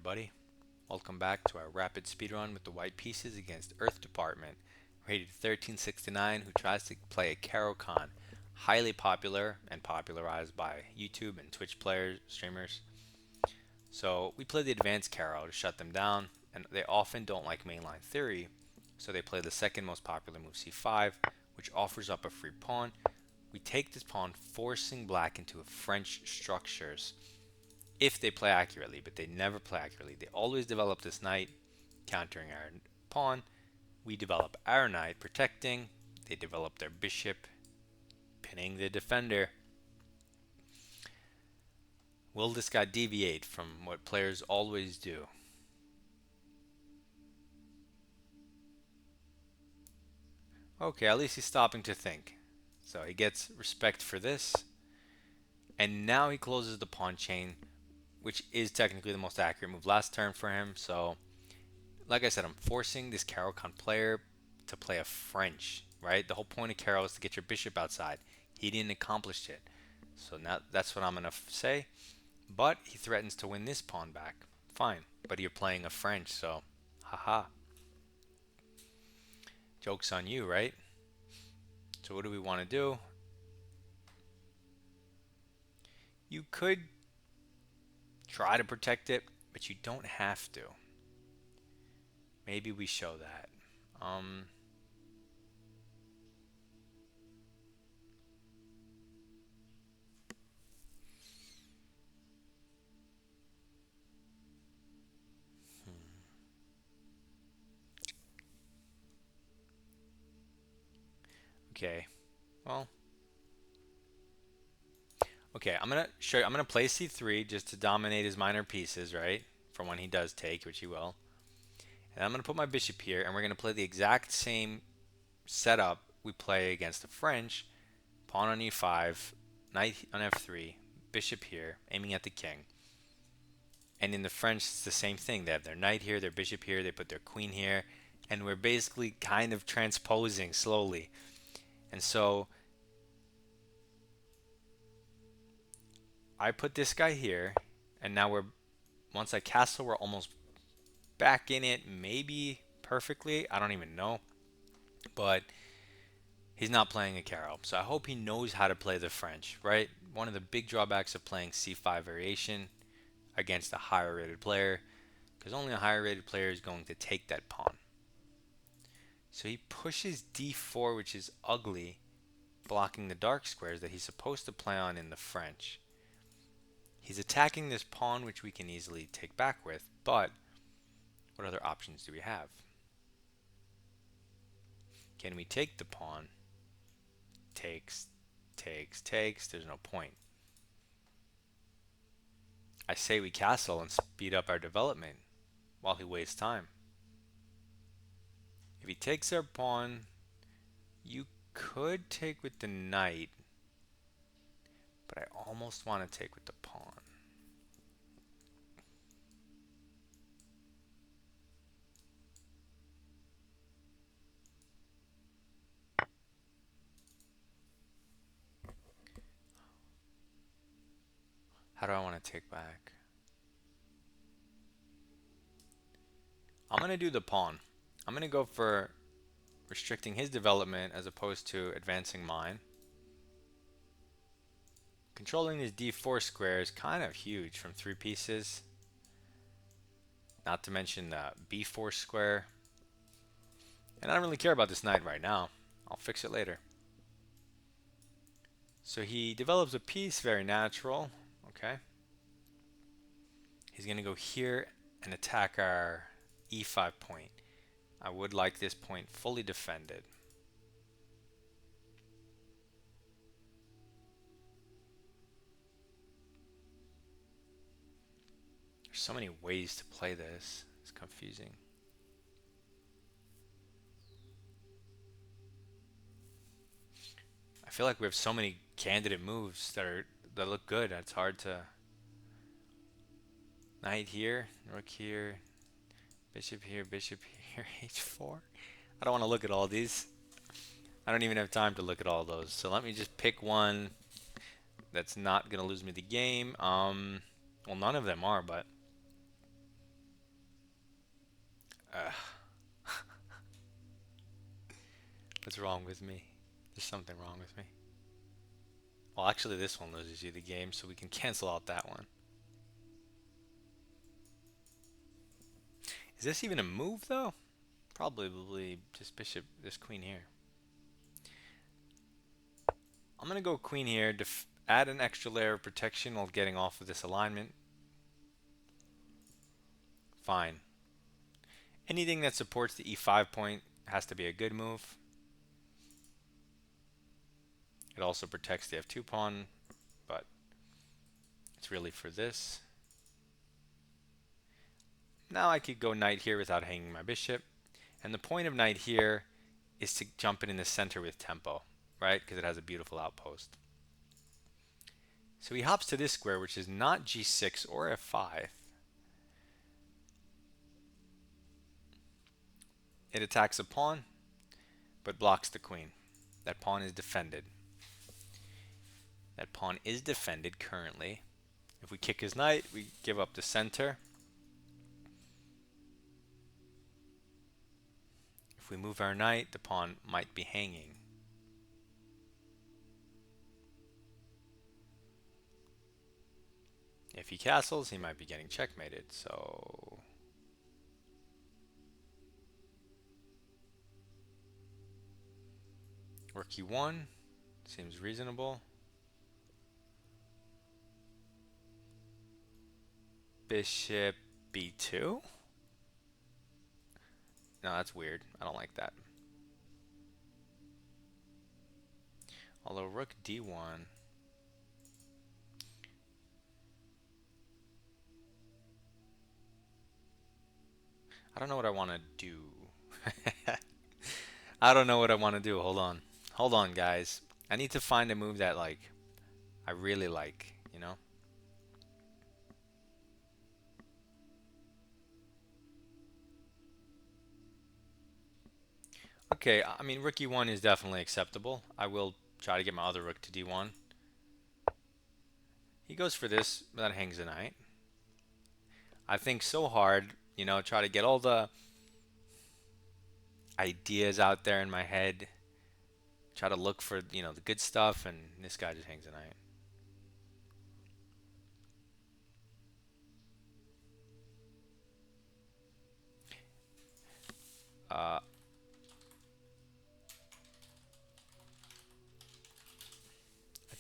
everybody. Welcome back to our rapid speedrun with the white pieces against Earth Department, rated 1369, who tries to play a Caro-Kann, highly popular and popularized by YouTube and Twitch players, streamers. So we play the advanced Caro to shut them down, and they often don't like mainline theory, so they play the second most popular move c5, which offers up a free pawn. We take this pawn, forcing black into a French structures if they play accurately, but they never play accurately. They always develop this knight, countering our pawn. We develop our knight, protecting. They develop their bishop, pinning the defender. Will this guy deviate from what players always do? Okay, at least he's stopping to think. So he gets respect for this. And now he closes the pawn chain, which is technically the most accurate move last turn for him. So like I said, I'm forcing this Caro-Kann player to play a French, right? The whole point of Caro is to get your bishop outside. He didn't accomplish it. So now that's what I'm going to say. But he threatens to win this pawn back. Fine. But you're playing a French, so haha. Joke's on you, right? So what do we want to do? You could try to protect it, but you don't have to. Maybe we show that. Okay. Well, okay, I'm gonna show you, I'm gonna play c3 just to dominate his minor pieces, right? For when he does take, which he will. And I'm gonna put my bishop here, and we're gonna play the exact same setup we play against the French. Pawn on e5, knight on f3, bishop here, aiming at the king. And in the French, it's the same thing. They have their knight here, their bishop here, they put their queen here, and we're basically kind of transposing slowly. And so I put this guy here, and now once I castle, we're almost back in it, maybe perfectly. I don't even know. But he's not playing a Caro. So I hope he knows how to play the French, right? One of the big drawbacks of playing c5 variation against a higher rated player, because only a higher rated player is going to take that pawn. So he pushes d4, which is ugly, blocking the dark squares that he's supposed to play on in the French. He's attacking this pawn, which we can easily take back with, but what other options do we have? Can we take the pawn? Takes, takes, takes. There's no point. I say we castle and speed up our development while he wastes time. If he takes our pawn, you could take with the knight, but I almost want to take with the pawn. How do I want to take back? I'm going to do the pawn. I'm going to go for restricting his development as opposed to advancing mine. Controlling his d4 square is kind of huge from 3 pieces. Not to mention the b4 square. And I don't really care about this knight right now. I'll fix it later. So he develops a piece, very natural. Okay. He's going to go here and attack our e5 point. I would like this point fully defended. There's so many ways to play this. It's confusing. I feel like we have so many candidate moves that look good. It's hard to. Knight here, rook here, bishop here, h4. I don't want to look at all these. I don't even have time to look at all those. So let me just pick one that's not going to lose me the game. Well, none of them are, but What's wrong with me? There's something wrong with me. Well, actually, this one loses you the game, so we can cancel out that one. Is this even a move, though? Probably just bishop, this queen here. I'm going to go queen here to add an extra layer of protection while getting off of this alignment. Fine. Anything that supports the e5 point has to be a good move. It also protects the f2 pawn, but it's really for this. Now I could go knight here without hanging my bishop. And the point of knight here is to jump it in the center with tempo, right? Because it has a beautiful outpost. So he hops to this square, which is not g6 or f5. It attacks a pawn, but blocks the queen. That pawn is defended. That pawn is defended currently. If we kick his knight, we give up the center. If we move our knight, the pawn might be hanging. If he castles, he might be getting checkmated, so... Rook e1 seems reasonable. Bishop b2? No, that's weird. I don't like that. Although rook d1... I don't know what I want to do. I don't know what I want to do. Hold on. Hold on, guys. I need to find a move that, like, I really like, you know? Okay, I mean, rook e1 is definitely acceptable. I will try to get my other rook to d1. He goes for this, but that hangs a knight. I think so hard, you know, try to get all the ideas out there in my head. Try to look for, you know, the good stuff, and this guy just hangs a knight. I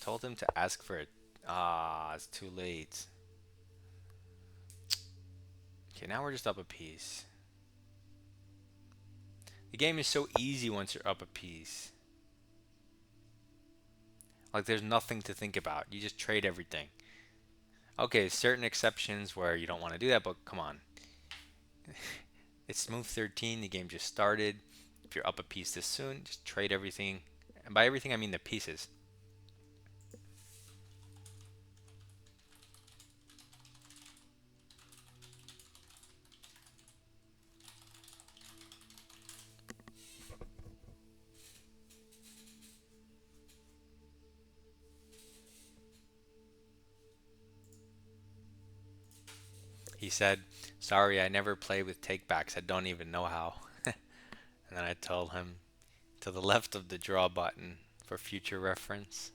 told him to ask for it. Ah, it's too late. Okay, now we're just up a piece. The game is so easy once you're up a piece. Like, there's nothing to think about. You just trade everything. Okay, certain exceptions where you don't want to do that, but come on. It's move 13. The game just started. If you're up a piece this soon, just trade everything. And by everything, I mean the pieces. He said, sorry, I never play with takebacks. I don't even know how. And then I told him, to the left of the draw button for future reference.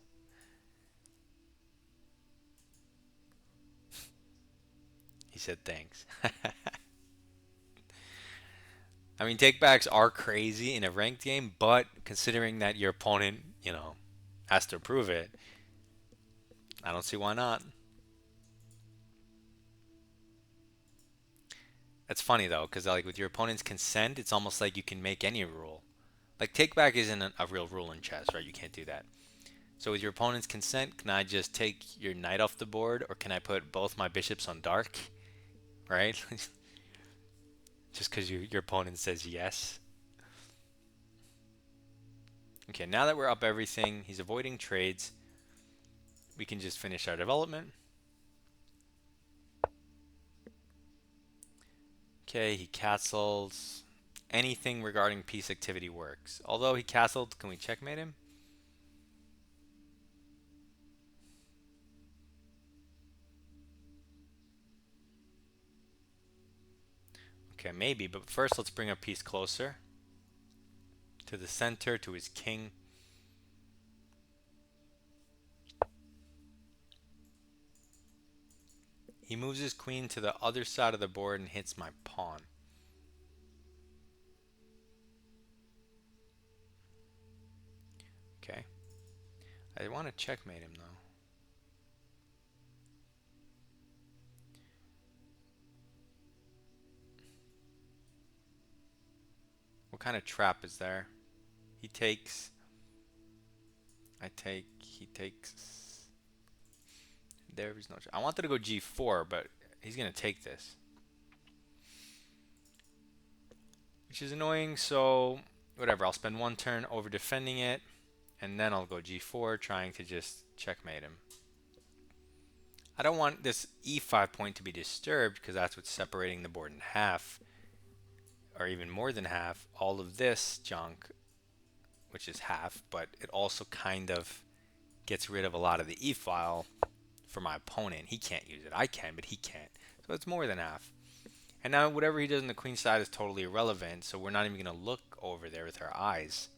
He said, thanks. I mean, takebacks are crazy in a ranked game, but considering that your opponent, you know, has to prove it, I don't see why not. That's funny though, because like with your opponent's consent, it's almost like you can make any rule. Like takeback isn't a real rule in chess, right? You can't do that. So with your opponent's consent, can I just take your knight off the board, or can I put both my bishops on dark? Right? Just because your opponent says yes. Okay, now that we're up everything, he's avoiding trades. We can just finish our development. Okay, he castles. Anything regarding piece activity works. Although he castled, can we checkmate him? Okay, maybe, but first let's bring a piece closer. to the center to his king. He moves his queen to the other side of the board and hits my pawn. Okay. I want to checkmate him though. What kind of trap is there? He takes. I take. He takes. There is no. I wanted to go g4, but he's gonna take this, which is annoying. So whatever. I'll spend one turn over defending it, and then I'll go g4, trying to just checkmate him. I don't want this e5 point to be disturbed because that's what's separating the board in half, or even more than half. All of this junk, which is half, but it also kind of gets rid of a lot of the e-file for my opponent. He can't use it. I can, but he can't. So it's more than half. And now whatever he does on the queen side is totally irrelevant, so we're not even going to look over there with our eyes.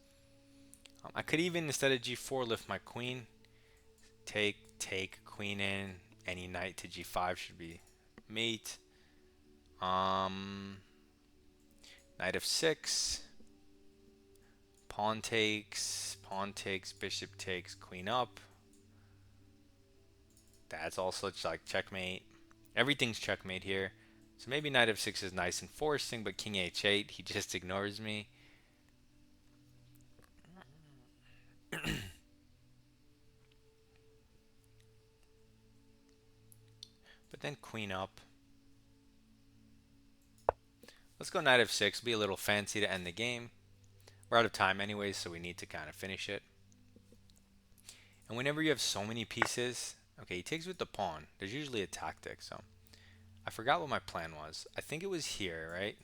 I could even, instead of g4, lift my queen. Take, queen in. Any knight to g5 should be mate. Knight of 6. Pawn takes, bishop takes, queen up. That's also like checkmate. Everything's checkmate here. So maybe knight of 6 is nice and forcing, but king h8, he just ignores me. But then queen up. Let's go knight of 6, be a little fancy to end the game. We're out of time anyways, so we need to kind of finish it. And whenever you have so many pieces, okay, he takes with the pawn. There's usually a tactic, so I forgot what my plan was. I think it was here, right?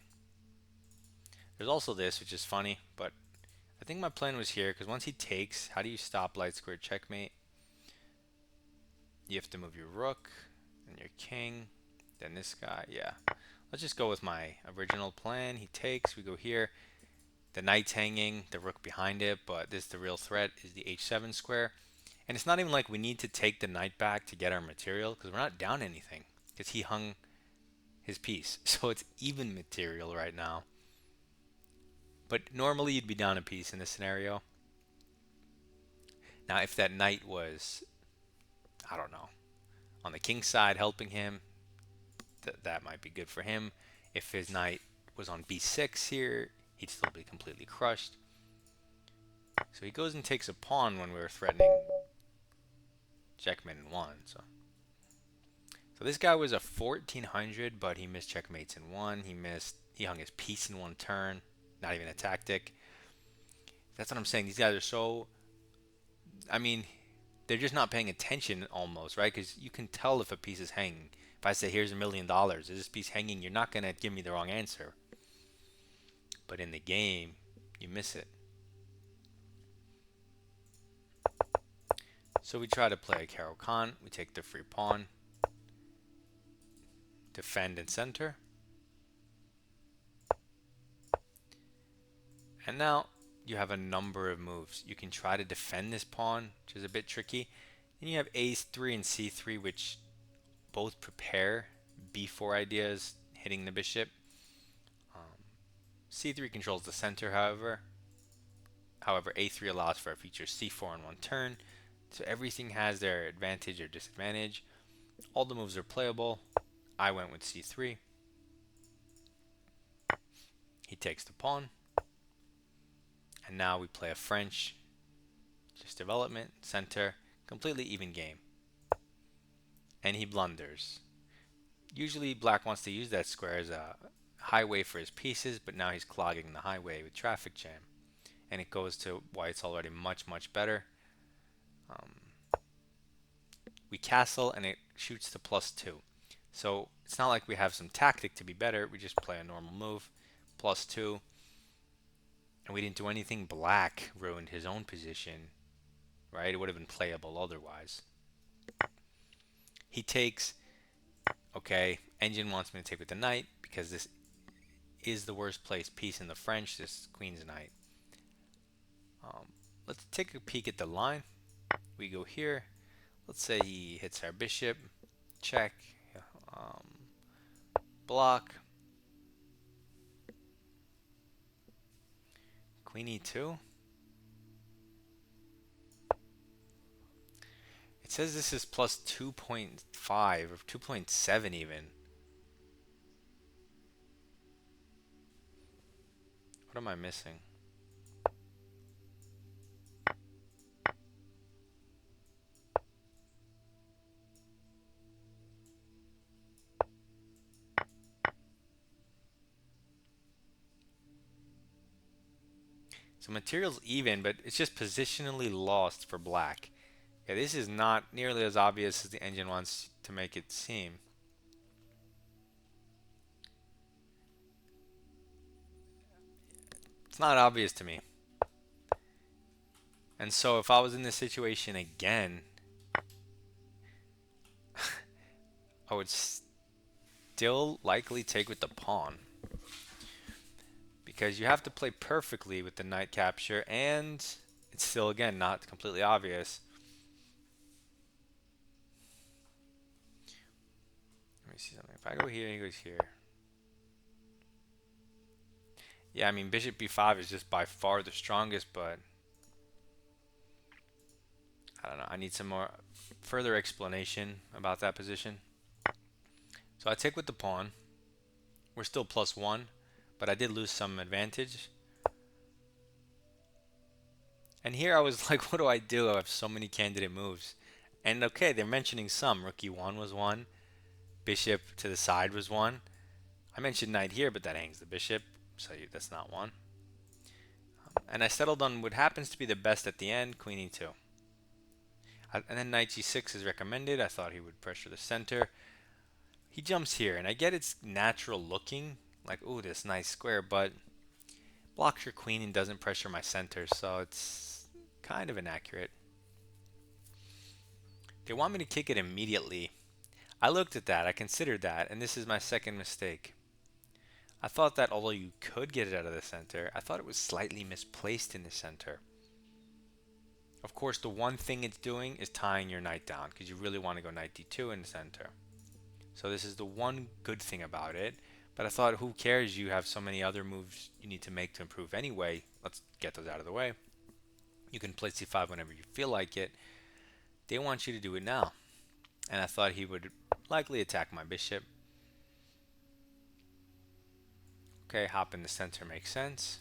There's also this, which is funny, but I think my plan was here because once he takes, how do you stop light square checkmate? You have to move your rook and your king, then this guy. Yeah, let's just go with my original plan. He takes, we go here. The knight's hanging, the rook behind it, but this the real threat is the h7 square. And it's not even like we need to take the knight back to get our material because we're not down anything because he hung his piece. So it's even material right now. But normally you'd be down a piece in this scenario. Now if that knight was, I don't know, on the king's side helping him, that might be good for him. If his knight was on b6 here, he'd still be completely crushed. So he goes and takes a pawn when we were threatening checkmate in 1. So this guy was a 1400, but he missed checkmates in 1. He hung his piece in 1 turn. Not even a tactic. That's what I'm saying. These guys are so, I mean, they're just not paying attention almost, right? Because you can tell if a piece is hanging. If I say, here's $1 million, is this piece hanging? You're not going to give me the wrong answer. But in the game, you miss it. So we try to play a Caro-Kann. We take the free pawn. Defend and center. And now you have a number of moves. You can try to defend this pawn, which is a bit tricky. Then you have a3 and c3, which both prepare b4 ideas hitting the bishop. c3 controls the center, however. A3 allows for a feature c4 in 1 turn. So everything has their advantage or disadvantage. All the moves are playable. I went with c3. He takes the pawn. And now we play a French. Just development, center, completely even game. And he blunders. Usually black wants to use that square as a highway for his pieces, but now he's clogging the highway with traffic jam. And it goes to white's already much, much better. We castle and it shoots to +2. So it's not like we have some tactic to be better. We just play a normal move, +2. And we didn't do anything. Black ruined his own position, right? It would have been playable otherwise. He takes, okay, engine wants me to take with the knight because this is the worst placed piece in the French, this queen's knight. Um, let's take a peek at the line. We go here. Let's say he hits our bishop. Check. Um, block. Queen e2. It says this is plus 2.5 or 2.7 even. What am I missing? So material's even, but it's just positionally lost for black. Yeah, this is not nearly as obvious as the engine wants to make it seem. It's not obvious to me. And so if I was in this situation again, I would still likely take with the pawn. Because you have to play perfectly with the knight capture, and it's still, again, not completely obvious. Let me see something. If I go here, he goes here. Yeah, I mean, bishop b5 is just by far the strongest, but I don't know. I need some more further explanation about that position. So I take with the pawn. We're still +1, but I did lose some advantage. And here I was like, what do I do? I have so many candidate moves. And okay, they're mentioning some. Rook e1 was one. Bishop to the side was one. I mentioned knight here, but that hangs the bishop, so that's not one. And I settled on what happens to be the best at the end, queen e2. And then knight g6 is recommended. I thought he would pressure the center. He jumps here, and I get it's natural looking, like, ooh, this nice square, but blocks your queen and doesn't pressure my center, so it's kind of inaccurate. They want me to kick it immediately. I looked at that, I considered that, and this is my second mistake. I thought that although you could get it out of the center, I thought it was slightly misplaced in the center. Of course, the one thing it's doing is tying your knight down, because you really want to go knight d2 in the center. So this is the one good thing about it. But I thought, who cares? You have so many other moves you need to make to improve anyway. Let's get those out of the way. You can play c5 whenever you feel like it. They want you to do it now. And I thought he would likely attack my bishop. Okay, hop in the center makes sense.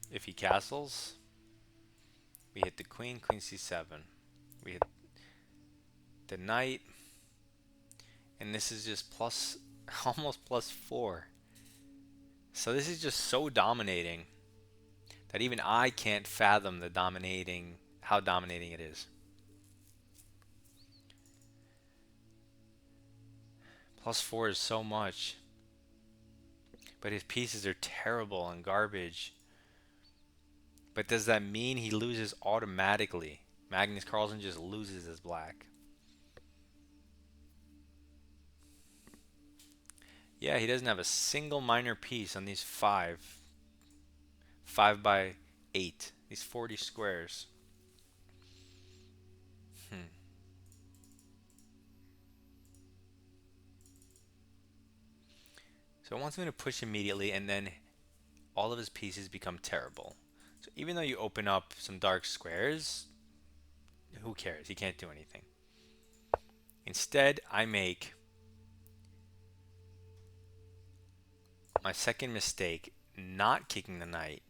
If he castles, we hit the queen, queen c7. We hit the knight, and this is just plus, almost +4. So this is just so dominating that even I can't fathom how dominating it is. +4 is so much, but his pieces are terrible and garbage. But does that mean he loses automatically? Magnus Carlsen just loses as black. Yeah, he doesn't have a single minor piece on these 5 by 8, these 40 squares. So it wants me to push immediately, and then all of his pieces become terrible. So even though you open up some dark squares, who cares? He can't do anything. Instead, I make my second mistake, not kicking the knight.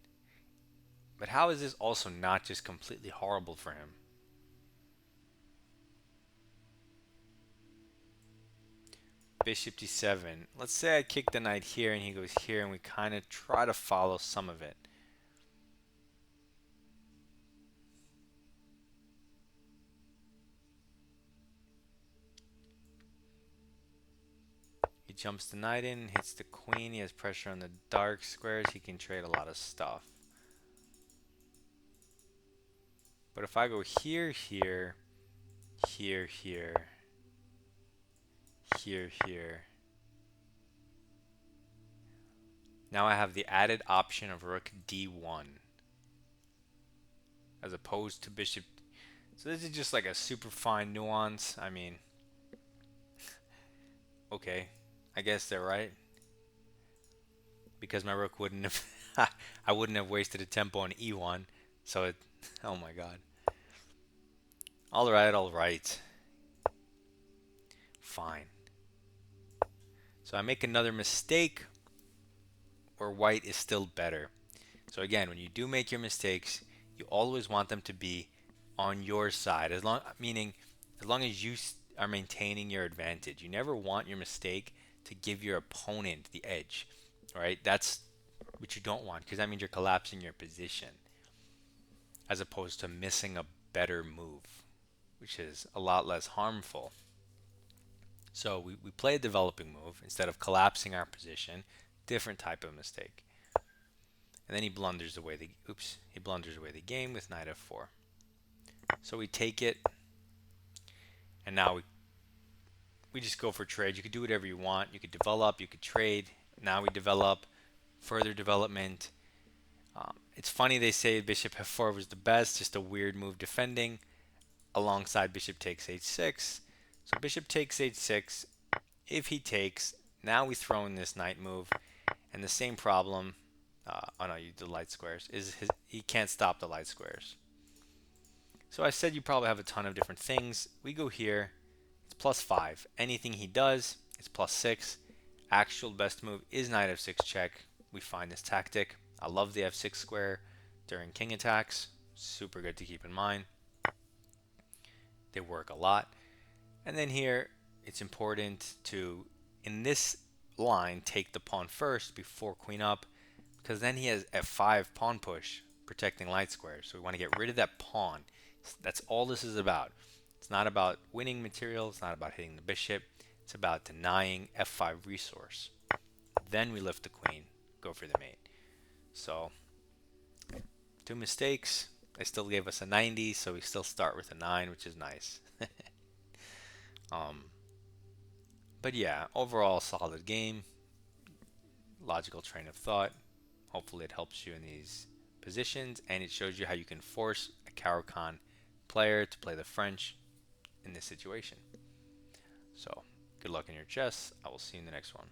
But how is this also not just completely horrible for him? Bishop d7. Let's say I kick the knight here and he goes here, and we kind of try to follow some of it. He jumps the knight in, hits the queen. He has pressure on the dark squares. He can trade a lot of stuff. But if I go here, here, here, here, here. Now I have the added option of rook d1 as opposed to bishop. So this is just like a super fine nuance. I mean, okay, I guess they're right because my rook wouldn't have I wouldn't have wasted a tempo on e1. So it, oh my god. All right, all right. Fine. So I make another mistake where white is still better. So again, when you do make your mistakes, you always want them to be on your side. Meaning, as long as you are maintaining your advantage, you never want your mistake to give your opponent the edge. Right? That's what you don't want because that means you're collapsing your position, as opposed to missing a better move, which is a lot less harmful. So we play a developing move instead of collapsing our position. Different type of mistake. And then he blunders away the game with knight f4. So we take it, and now we just go for trade. You could do whatever you want. You could develop, you could trade. Now we develop, further development. It's funny they say bishop f4 was the best, just a weird move defending, alongside bishop takes h6. So bishop takes h6. If he takes, now we throw in this knight move, and the same problem. Oh no, you did light squares. He can't stop the light squares. So I said you probably have a ton of different things. We go here. It's +5. Anything he does, it's +6. Actual best move is knight f6 check. We find this tactic. I love the f6 square during king attacks. Super good to keep in mind. They work a lot. And then here, it's important to, in this line, take the pawn first before queen up, because then he has f5 pawn push protecting light squares. So we want to get rid of that pawn. That's all this is about. It's not about winning material. It's not about hitting the bishop. It's about denying f5 resource. Then we lift the queen, go for the mate. So 2 mistakes. They still gave us a 90, so we still start with a 9, which is nice. But yeah, overall solid game. Logical train of thought. Hopefully it helps you in these positions, and it shows you how you can force a Caro-Kann player to play the French in this situation. So good luck in your chess. I will see you in the next one.